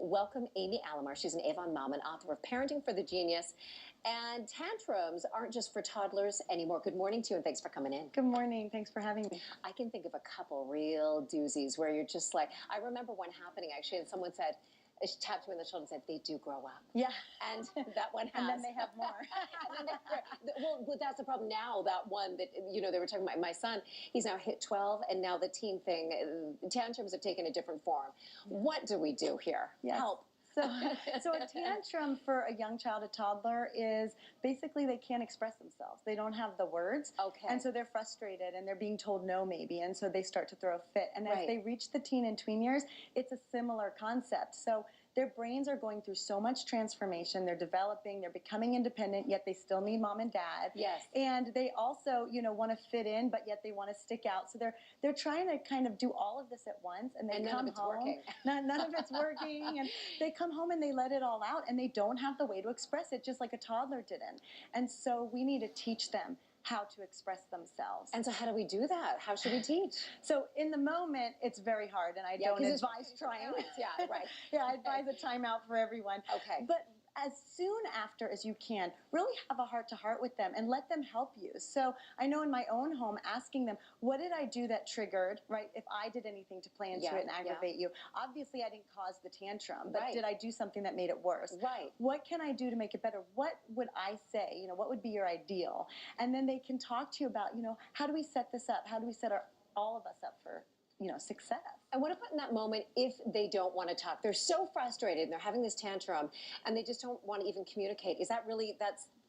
Welcome Amy Alamar. She's an Avon mom and author of Parenting for the Genius. And tantrums aren't just for toddlers anymore. Good morning to you and thanks for coming in. Good morning. Thanks for having me. I can think of a couple real doozies where you're just like, I remember one happening actually, and someone said, she tapped me on the shoulder and said, they do grow up. Yeah. And that one has. And then they have more. well, that's the problem now, that one that, you know, they were talking about my son, he's now hit 12, and now the teen thing, tantrums have taken a different form. What do we do here? Yes. Help. So a tantrum for a young child, a toddler, is basically they can't express themselves. They don't have the words. Okay. And so they're frustrated and they're being told no maybe, and so they start to throw a fit. And as Right. they reach the teen and tween years, it's a similar concept. So their brains are going through so much transformation. They're developing, they're becoming independent, yet they still need mom and dad. Yes. And they also, you know, want to fit in, but yet they want to stick out. So they're trying to kind of do all of this at once, and they And none come of it's home. working. None of it's working, and they come home and they let it all out, and they don't have the way to express it, just like a toddler didn't. And so we need to teach them how to express themselves. And so how do we do that? How should we teach? So in the moment, it's very hard, and I don't advise trying. Yeah, right. Yeah, I advise a timeout for everyone. Okay. But as soon after as you can, really have a heart-to-heart with them and let them help you. So I know in my own home, asking them, what did I do that triggered, right? If I did anything to play into it and aggravate you. Obviously, I didn't cause the tantrum, but did I do something that made it worse? Right. What can I do to make it better? What would I say? You know, what would be your ideal? And then they can talk to you about, you know, how do we set this up? How do we set all of us up for, you know, success? And what about in that moment if they don't want to talk? They're so frustrated and they're having this tantrum and they just don't want to even communicate. Is that really,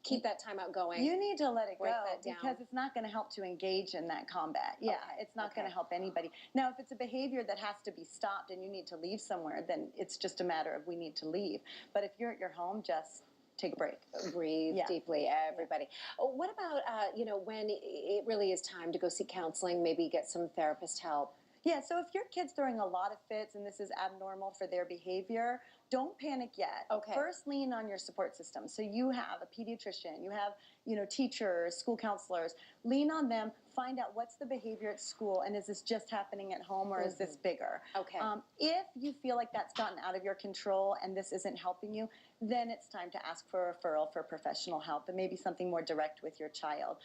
keep that timeout going? You need to let it go that down. because it's not going to help to engage in that combat. Yeah, it's not going to help anybody. Now, if it's a behavior that has to be stopped and you need to leave somewhere, then it's just a matter of we need to leave. But if you're at your home, just take a break. Breathe deeply, everybody. What about, you know, when it really is time to go seek counseling, maybe get some therapist help? Yeah, so if your kid's throwing a lot of fits and this is abnormal for their behavior, don't panic yet. Okay. First, lean on your support system. So you have a pediatrician, you have, you know, teachers, school counselors. Lean on them, find out what's the behavior at school, and is this just happening at home or is this bigger? Okay. If you feel like that's gotten out of your control and this isn't helping you, then it's time to ask for a referral for professional help and maybe something more direct with your child.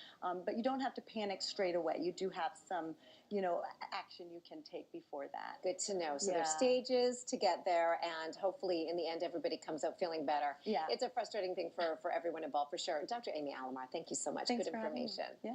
But you don't have to panic straight away. You do have some, you know, action you can take before that. Good to know. So there's stages to get there, and hopefully in the end everybody comes out feeling better. Yeah. It's a frustrating thing for everyone involved, for sure. Dr. Amy Alamar, thank you so much. Thanks Good information. Yeah.